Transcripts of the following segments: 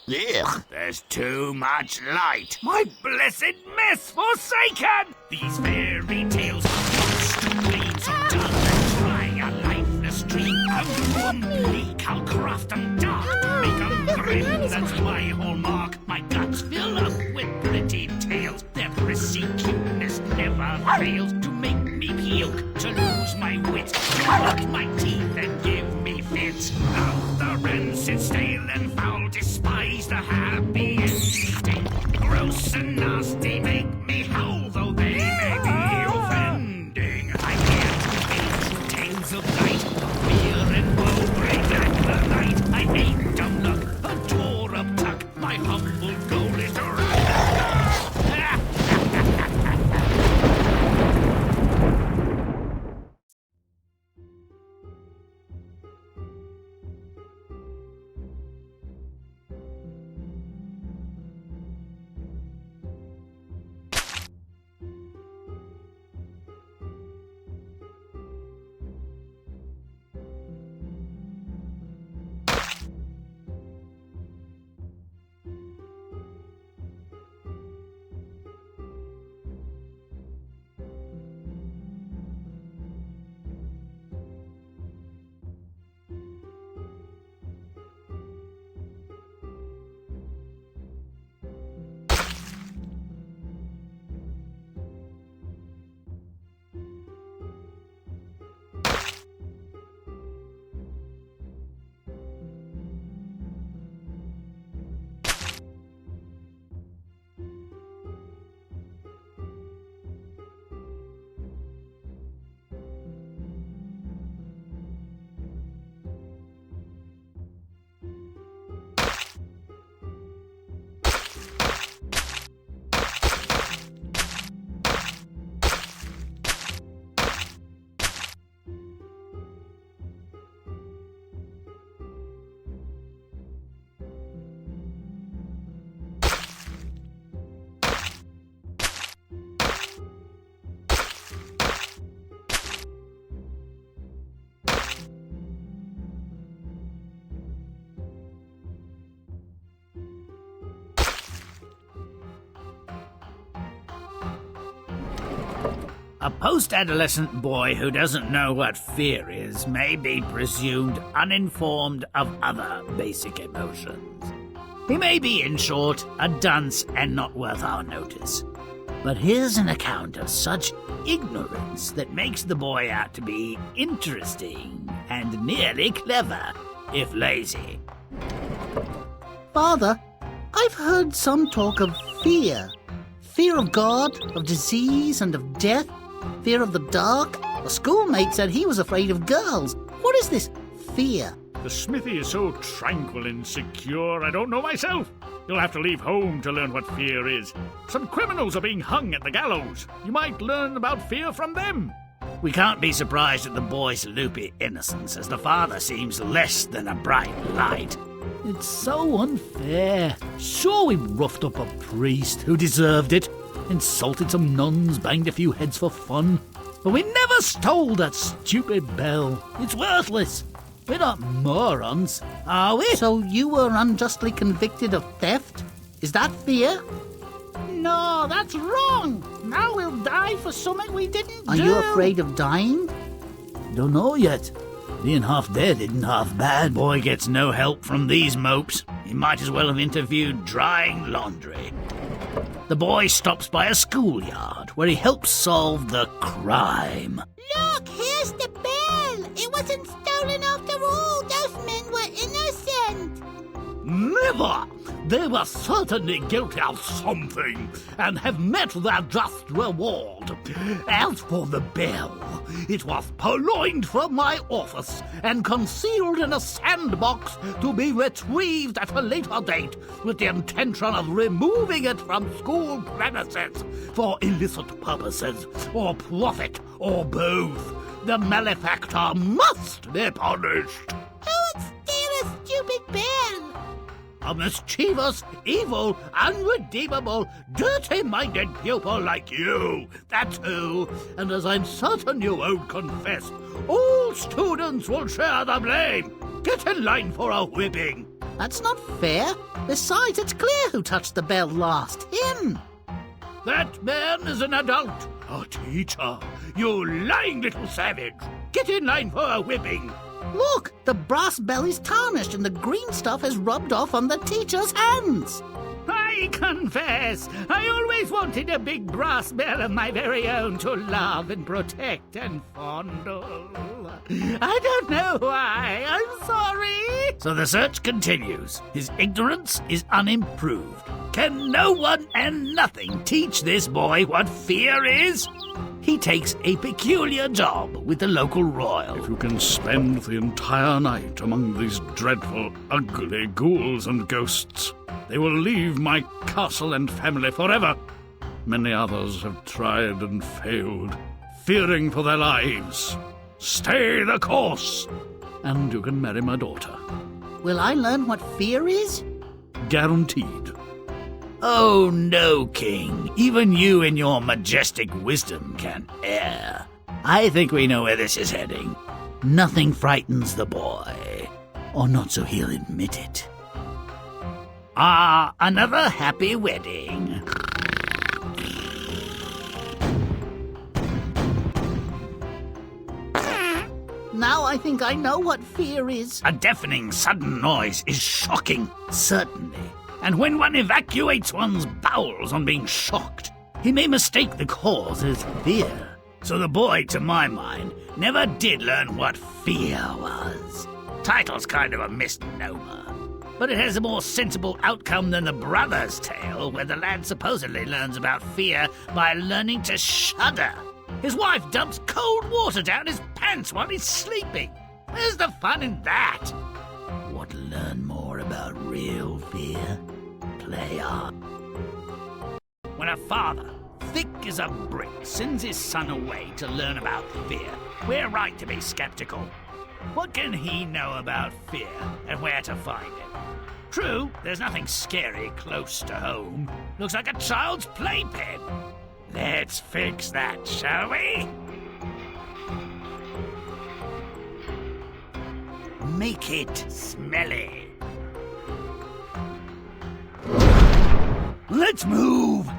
Ugh. There's too much light. My blessed mess forsaken! These fairy tales are lost to gleam so dull and dry, a lifeless dream. I'm bleak, I'll craft them dark, make them grim, that's my hallmark. My guts fill up with pretty tales, their prissy cuteness never fails to make me puke, to lose my wit, to knock my teeth and give me fits. Out the rancid, stale and foul, despise the happy ending. Gross and nasty make me howl, though they may be offending. I hear ancient tales of night, fear and woe break like the night. I ain't dumb luck, a door up tuck, my humble goal is to A post-adolescent boy who doesn't know what fear is may be presumed uninformed of other basic emotions. He may be, in short, a dunce and not worth our notice. But here's an account of such ignorance that makes the boy out to be interesting and nearly clever, if lazy. Father, I've heard some talk of fear. Fear of God, of disease, and of death. Fear of the dark. A schoolmate said he was afraid of girls. What is this fear? The smithy is so tranquil and secure, I don't know myself. You'll have to leave home to learn what fear is. Some criminals are being hung at the gallows. You might learn about fear from them. We can't be surprised at the boy's loopy innocence, as the father seems less than a bright light. It's so unfair. Sure, we roughed up a priest who deserved it, insulted some nuns, banged a few heads for fun, but we never stole that stupid bell. It's worthless. We're not morons, are we? So you were unjustly convicted of theft? Is that fear? No, that's wrong. Now we'll die for something we didn't do. Are you afraid of dying? Don't know yet. Being half dead isn't half bad. Boy gets no help from these mopes. He might as well have interviewed drying laundry. The boy stops by a schoolyard where he helps solve the crime. Look, here's the bell. It wasn't stolen after all. Those men were innocent. Never! They were certainly guilty of something and have met their just reward. As for the bell, it was purloined from my office and concealed in a sandbox to be retrieved at a later date with the intention of removing it from school premises for illicit purposes or profit or both. The malefactor must be punished. Who would steal a stupid bell? A mischievous, evil, unredeemable, dirty-minded pupil like you. That's who. And as I'm certain you won't confess, all students will share the blame. Get in line for a whipping. That's not fair. Besides, it's clear who touched the bell last. Him. That man is an adult, a teacher. You lying little savage. Get in line for a whipping. Look, the brass bell is tarnished and the green stuff has rubbed off on the teacher's hands. I confess, I always wanted a big brass bell of my very own to love and protect and fondle. I don't know why. I'm sorry. So the search continues. His ignorance is unimproved. Can no one and nothing teach this boy what fear is? He takes a peculiar job with the local royal. If you can spend the entire night among these dreadful, ugly ghouls and ghosts, they will leave my castle and family forever. Many others have tried and failed, fearing for their lives. Stay the course, and you can marry my daughter. Will I learn what fear is? Guaranteed. Oh no, King. Even you in your majestic wisdom can err. I think we know where this is heading. Nothing frightens the boy. Or not so he'll admit it. Another happy wedding. Now I think I know what fear is. A deafening sudden noise is shocking, certainly. And when one evacuates one's bowels on being shocked, he may mistake the cause as fear. So the boy, to my mind, never did learn what fear was. Title's kind of a misnomer, but it has a more sensible outcome than the Brother's Tale, where the lad supposedly learns about fear by learning to shudder. His wife dumps cold water down his pants while he's sleeping. Where's the fun in that? Want to learn more about real fear? Play on. When a father, thick as a brick, sends his son away to learn about fear, we're right to be skeptical. What can he know about fear and where to find it? True, there's nothing scary close to home. Looks like a child's playpen. Let's fix that, shall we? Make it smelly. Let's move!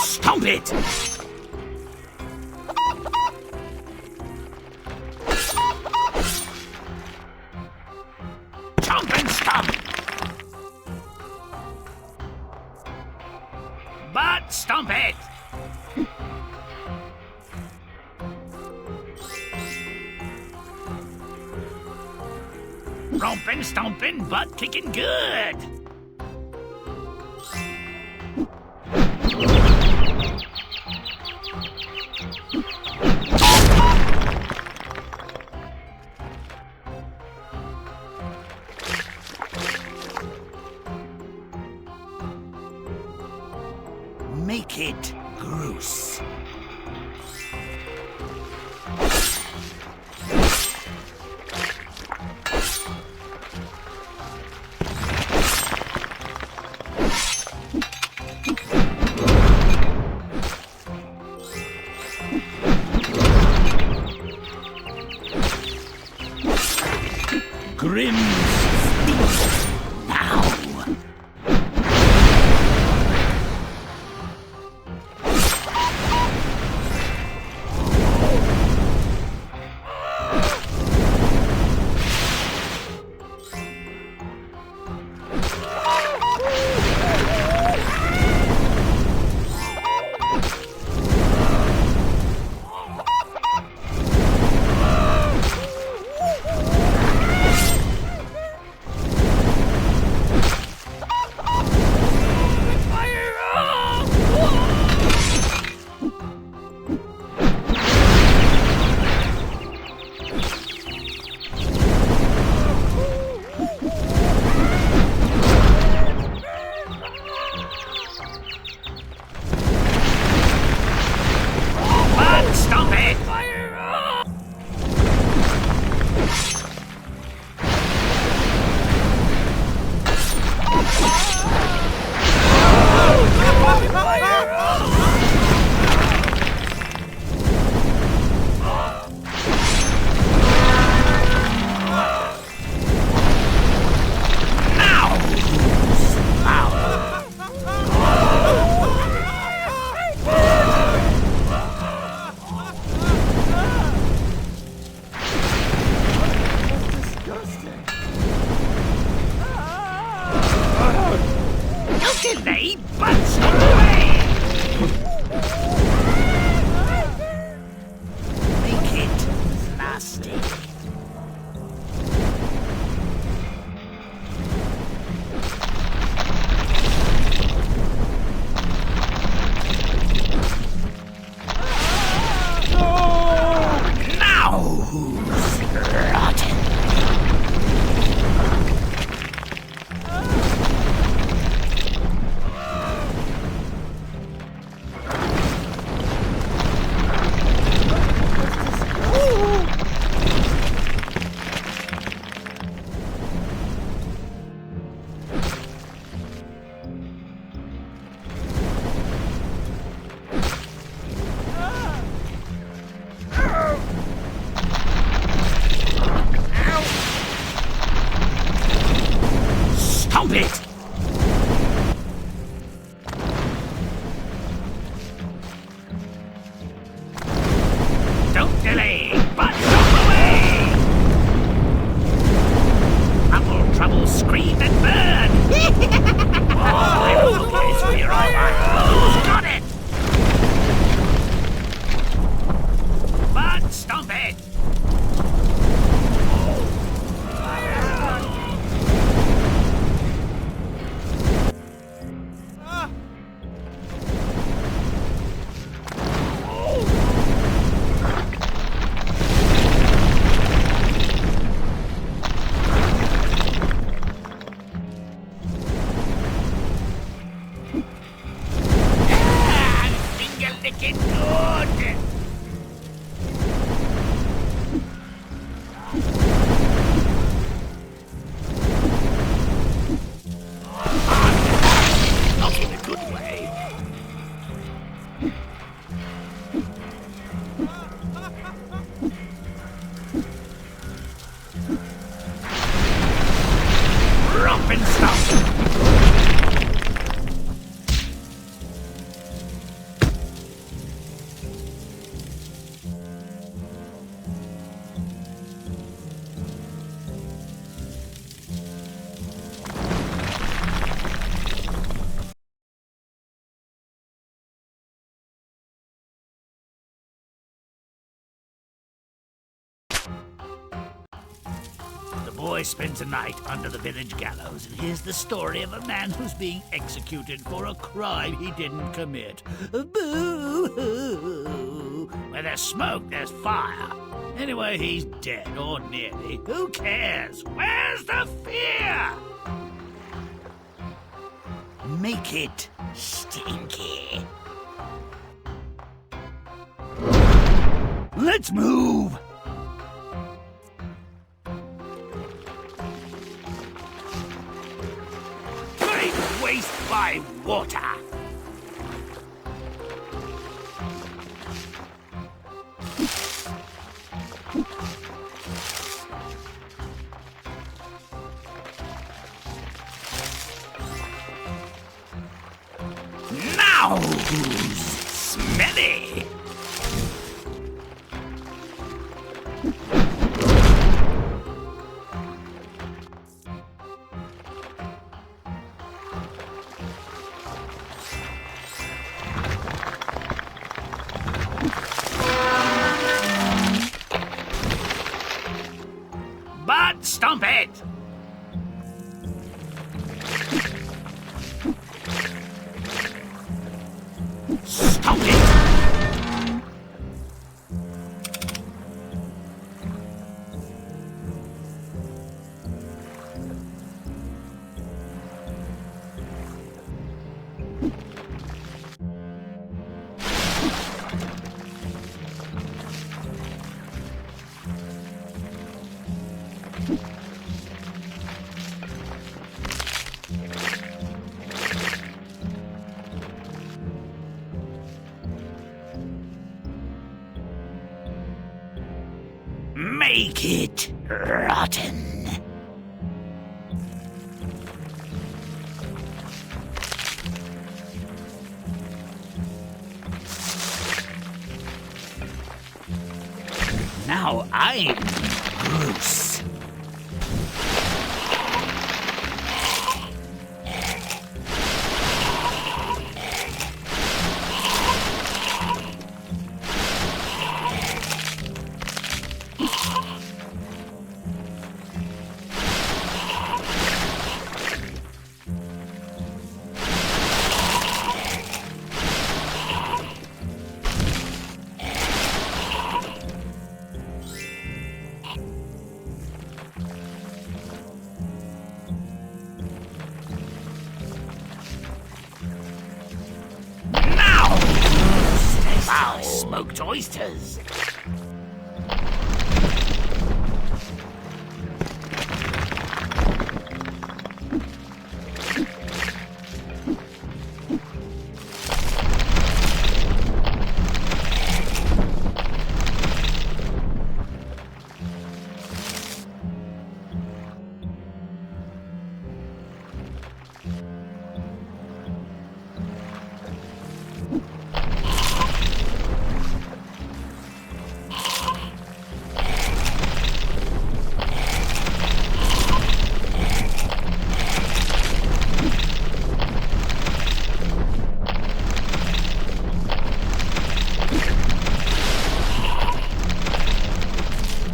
Stomp it! Chomp and stomp! But stomp it! Rompin', stompin', butt kicking good! Make it gross. Grimm, Now. stop it! Delay, but stop away! Make it nasty. Now who's rotten? Stomp it! Don't delay, but stop away! Trouble, trouble, scream and burn! I know the place where you're all right. Who's got it? But stomp it! Finger licking good! Not in a good way. Romp and stomp! The boy spends a night under the village gallows, and here's the story of a man who's being executed for a crime he didn't commit. Boo-hoo! Where there's smoke, there's fire. Anyway, he's dead, or nearly. Who cares? Where's the fear? Make it stinky. Let's move! Great waste by water! Now who's smelly? But stomp it! Stomp it! Make it rotten. Now I'm Bruce. Wow, smoked oysters.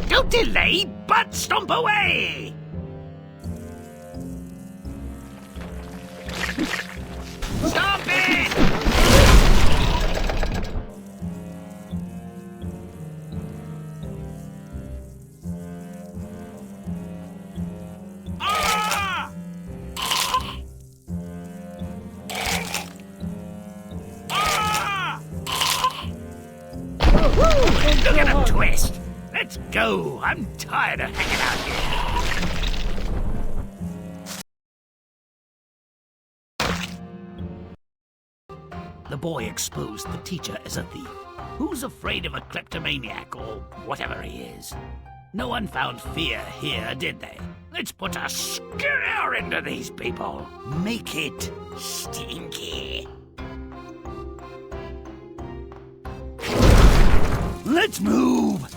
Don't delay, but stomp away! Stop it! Ah! Ah! Look at him twist! Let's go! I'm tired of hanging out here. The boy exposed the teacher as a thief. Who's afraid of a kleptomaniac or whatever he is? No one found fear here, did they? Let's put a scare into these people. Make it stinky. Let's move!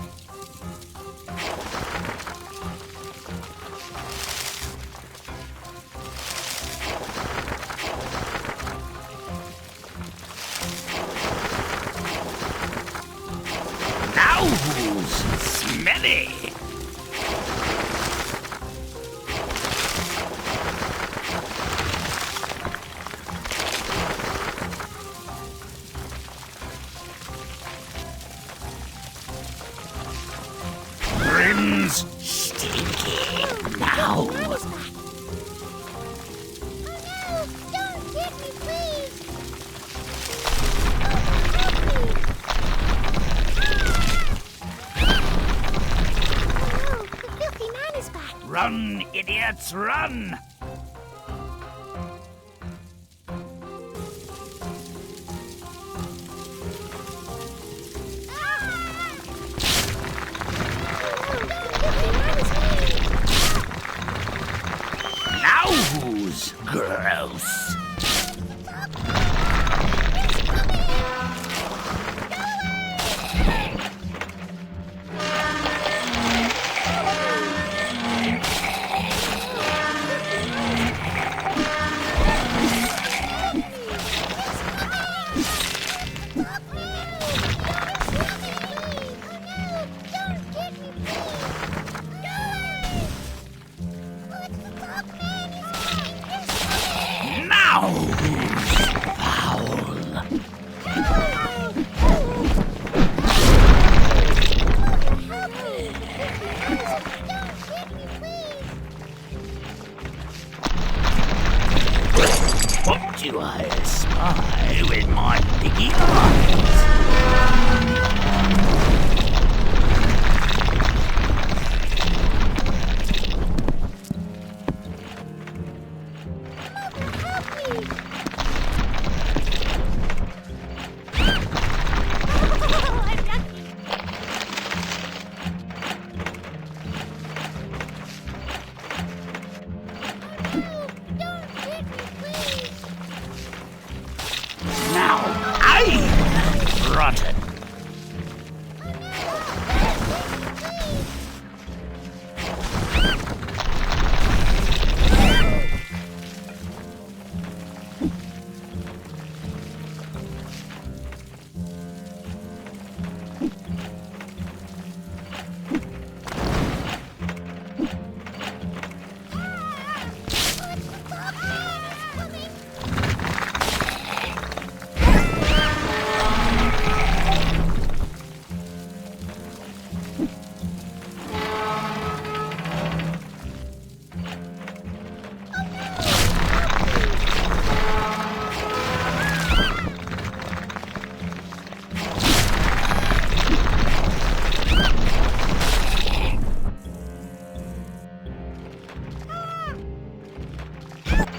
Now who's smelly? Grimm's stinky. Now. Don't get me, please! Oh, the filthy man is back! Run, idiots, run! Now who's gross? Now who's foul? What do I spy with my piggy eyes? Now I'm rotten.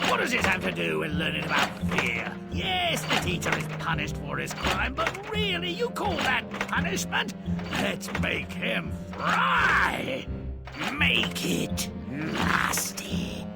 What does this have to do with learning about fear? Yes, the teacher is punished for his crime, but really, you call that punishment? Let's make him fry! Make it nasty.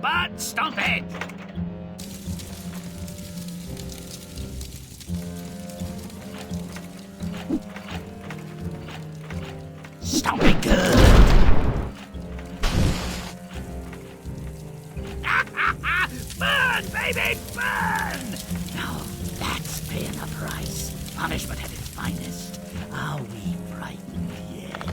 But stop it! Stop it good! Burn, baby, burn! Now that's paying the price. Punishment at its finest. Are we frightened yet?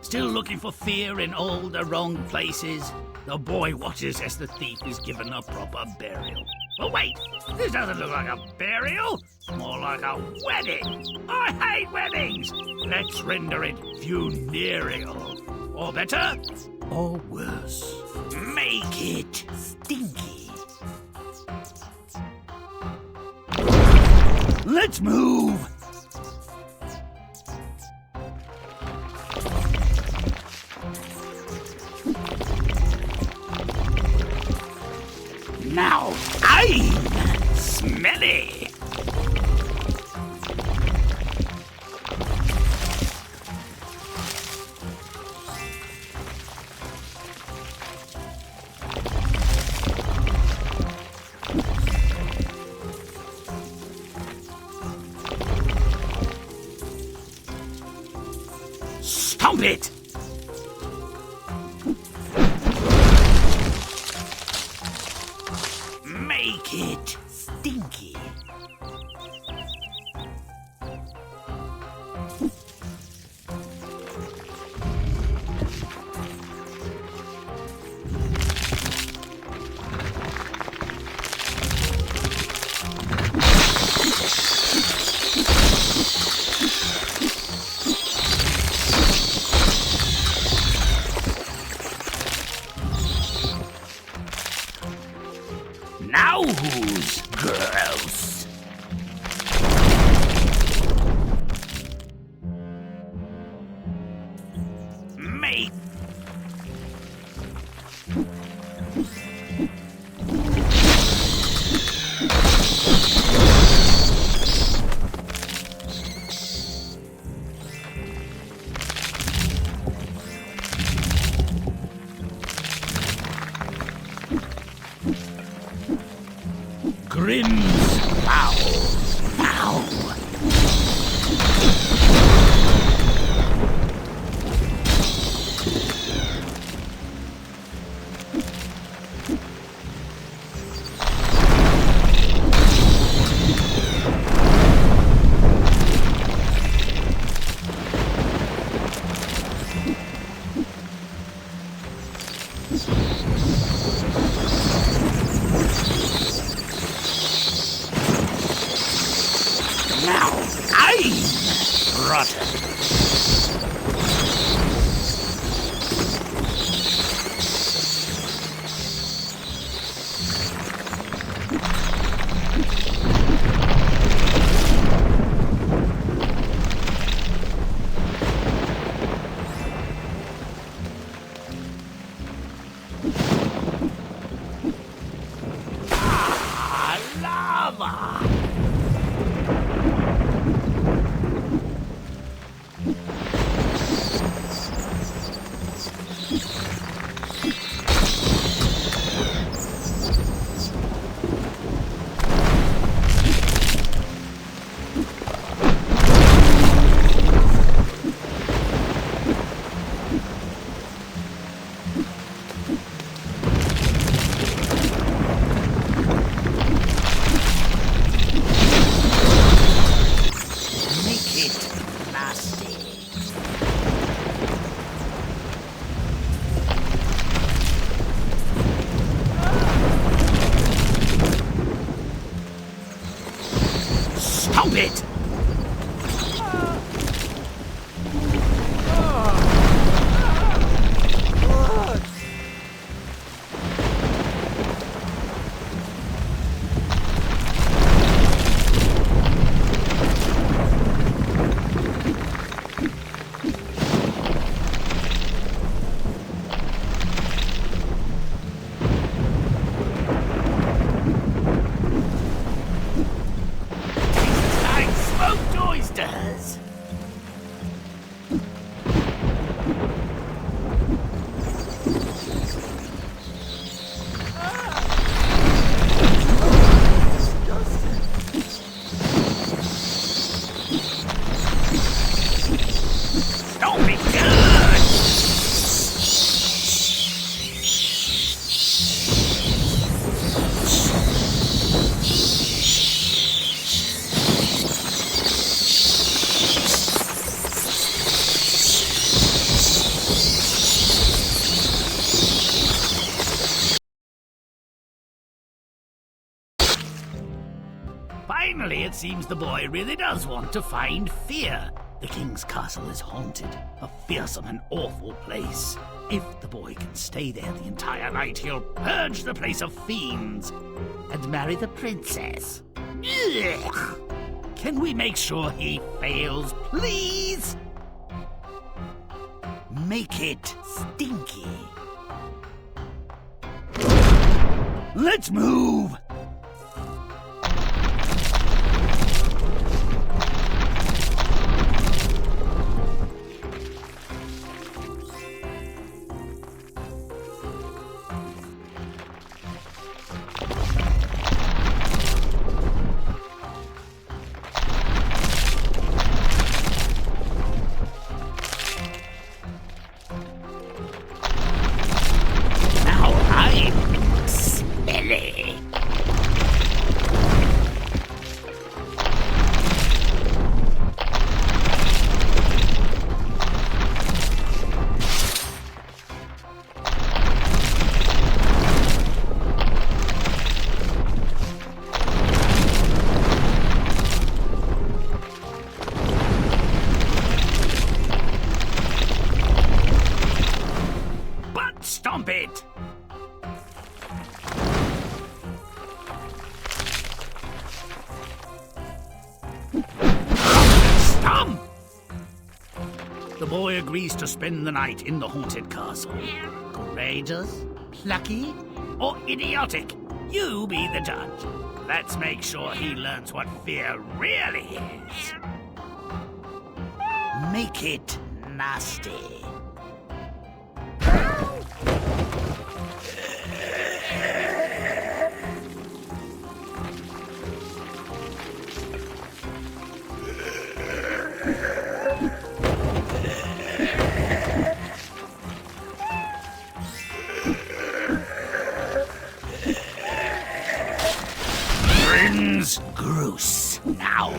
Still looking for fear in all the wrong places? The boy watches as the thief is given a proper burial. But wait, this doesn't look like a burial. More like a wedding. I hate weddings. Let's render it funereal. Or better, or worse. Make it stinky. Let's move! Now I'm smelly. Stomp it! Make it stinky. Now who's gross? Make Grimm's foul. Now. Now I'm rotten. Ah, lava! Make it nasty. Stomp it! Like smoked oysters. Don't be good. Finally, it seems the boy really does want to find fear. The king's castle is haunted, a fearsome and awful place. If the boy can stay there the entire night, he'll purge the place of fiends and marry the princess. Ugh. Can we make sure he fails, please? Make it stinky. Let's move! Stomp it! Stomp! The boy agrees to spend the night in the haunted castle. Courageous, plucky, or idiotic? You be the judge. Let's make sure he learns what fear really is. Make it nasty. Grimm's Groose now.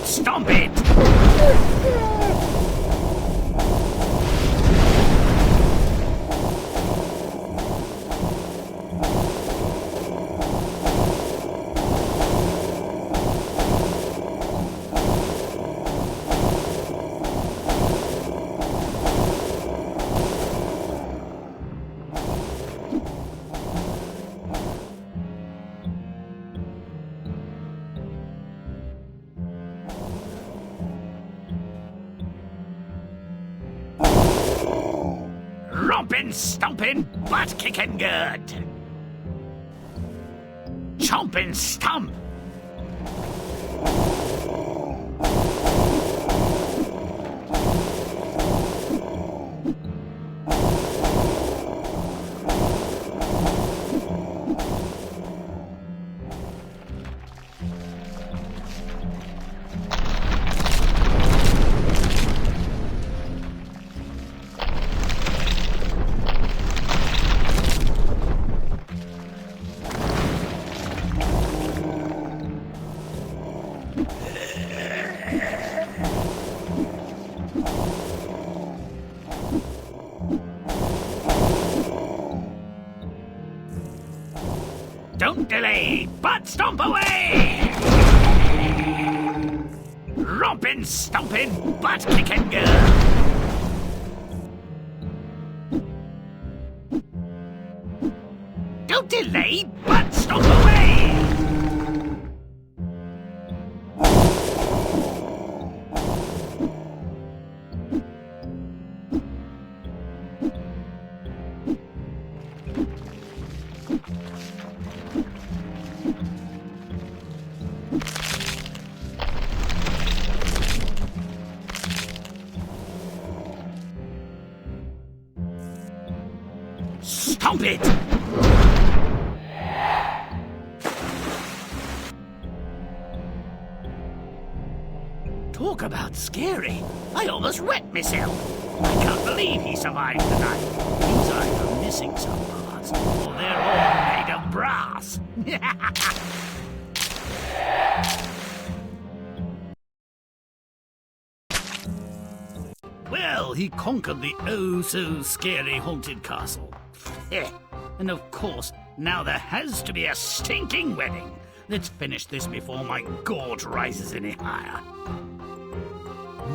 Stomp it! Rompin', stompin', butt-kickin' good. Chompin' stomp. Don't delay, but stomp away! Rompin', stompin', butt kickin' girl! Don't delay, but stomp away! Stomp it! Talk about scary. I almost wet myself. I can't believe he survived the night. He's either missing some parts or they're all made of brass. Well, he conquered the oh-so-scary haunted castle. And of course, now there has to be a stinking wedding. Let's finish this before my gorge rises any higher.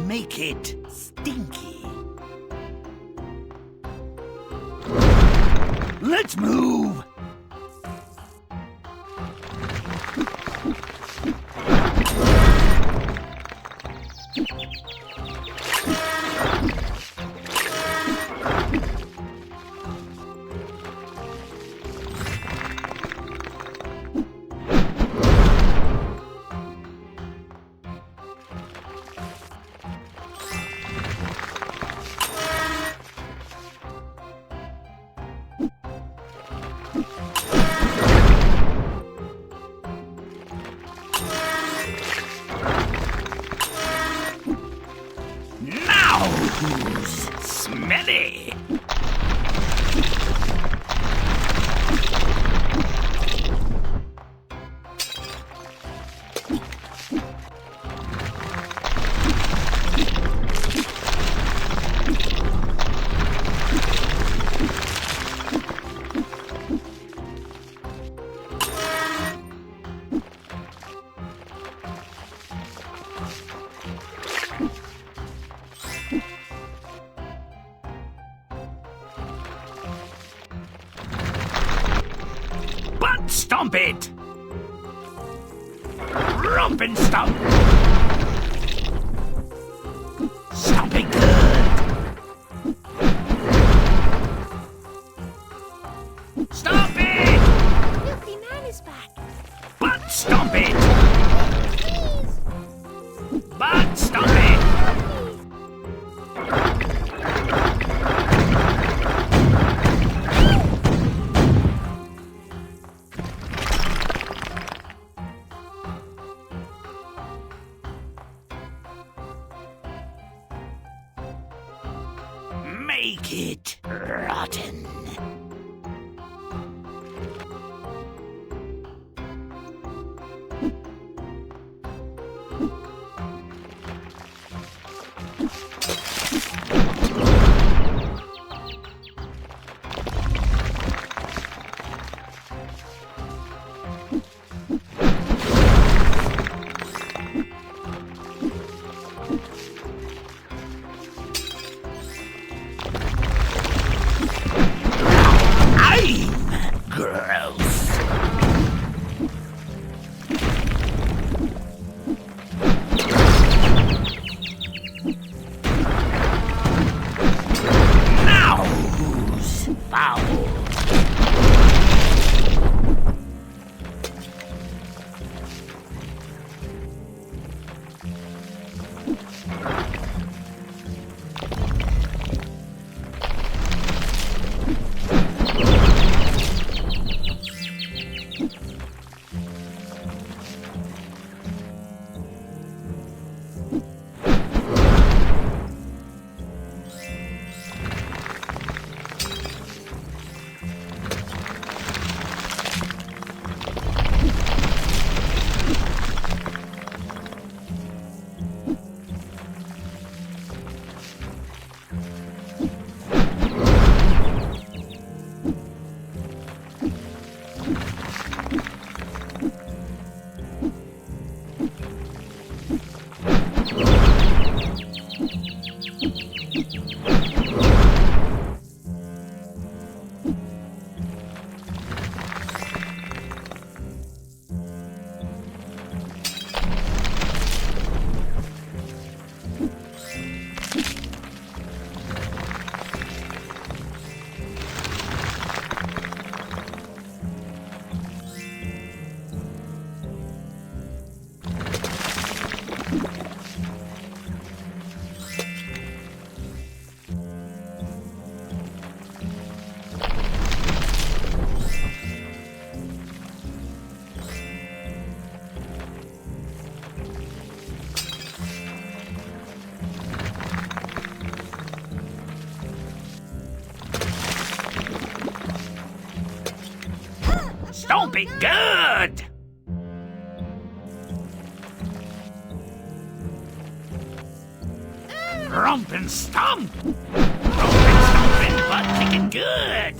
Make it stinky. Let's move! Smelly! Stomp it! Romp and stomp! Stomp it good! Stomp it! Filthy man is back. Butt stomp it! Please. Butt stomp it! Make it rotten. Gross. Nose foul. Stomp it good! Romp and stomp! Rompin', stompin', but kicking good!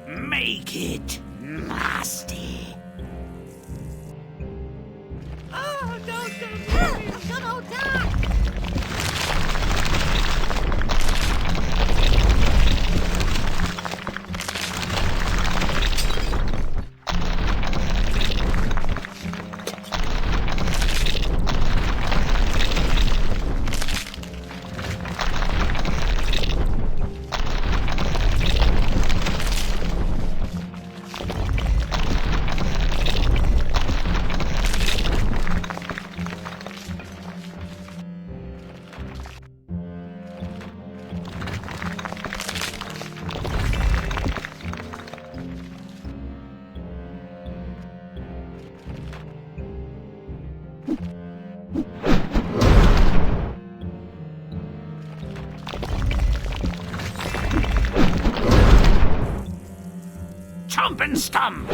Make it nasty. Oh, don't Come on, Doc! Chomp and stomp!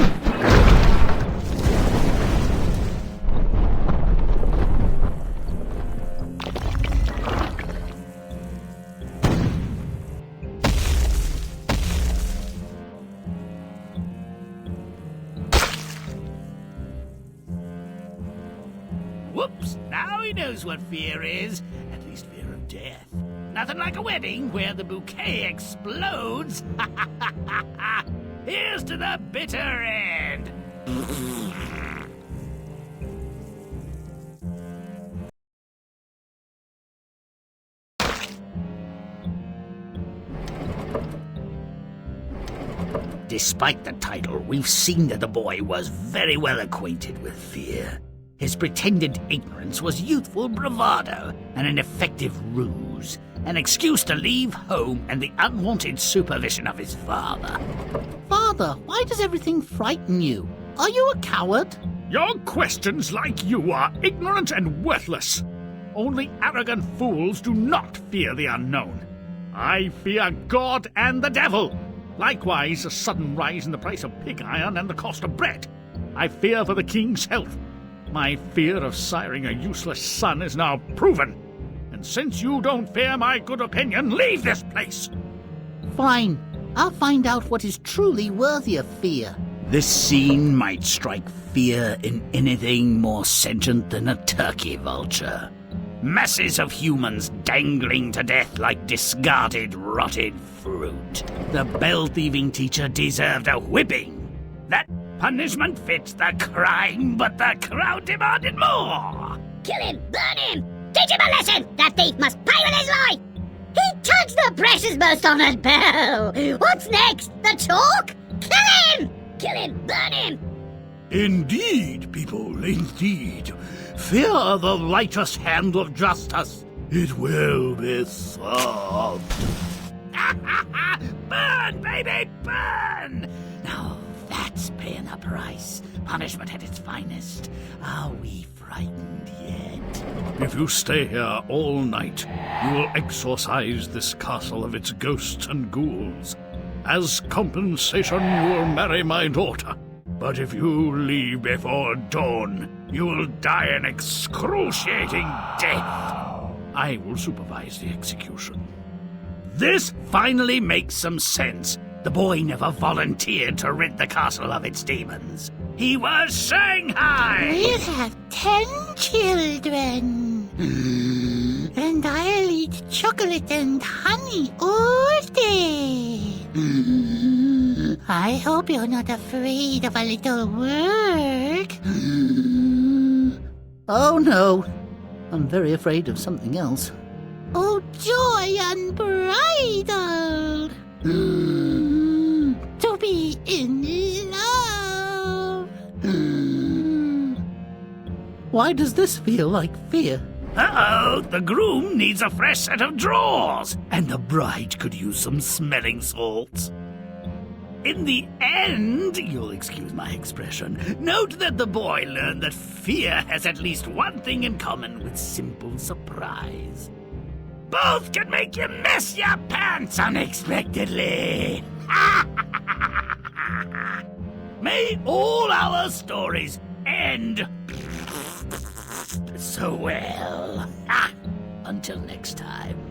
Whoops! Now he knows what fear is. At least fear of death. Nothing like a wedding where the bouquet explodes. Here's to the bitter end. Despite the title, we've seen that the boy was very well acquainted with fear. His pretended ignorance was youthful bravado and an effective ruse, an excuse to leave home and the unwanted supervision of his father. Father, why does everything frighten you? Are you a coward? Your questions like you are ignorant and worthless. Only arrogant fools do not fear the unknown. I fear God and the devil. Likewise, a sudden rise in the price of pig iron and the cost of bread. I fear for the king's health. My fear of siring a useless son is now proven. And since you don't fear my good opinion, leave this place. Fine. I'll find out what is truly worthy of fear. This scene might strike fear in anything more sentient than a turkey vulture. Masses of humans dangling to death like discarded, rotted fruit. The bell-thieving teacher deserved a whipping. That punishment fits the crime, but the crowd demanded more. Kill him! Burn him! Teach him a lesson! That thief must pay with his life! He touched the precious, most honored bell! What's next? The chalk? Kill him! Kill him! Burn him! Indeed, people, indeed. Fear the righteous hand of justice. It will be served. Burn, baby, burn! Now that's paying a price. Punishment at its finest. Are we frightened yet? If you stay here all night, you will exorcise this castle of its ghosts and ghouls. As compensation, you will marry my daughter. But if you leave before dawn, you will die an excruciating death. I will supervise the execution. This finally makes some sense. The boy never volunteered to rid the castle of its demons. He was Shanghai! We'll have 10 children. And I'll eat chocolate and honey all day. I hope you're not afraid of a little work. Oh no. I'm very afraid of something else. Oh, joy unbridled. To be in love. Why does this feel like fear? Uh-oh, the groom needs a fresh set of drawers, and the bride could use some smelling salts. In the end, you'll excuse my expression, note that the boy learned that fear has at least one thing in common with simple surprise. Both can make you mess your pants unexpectedly. May all our stories end so well. Until next time.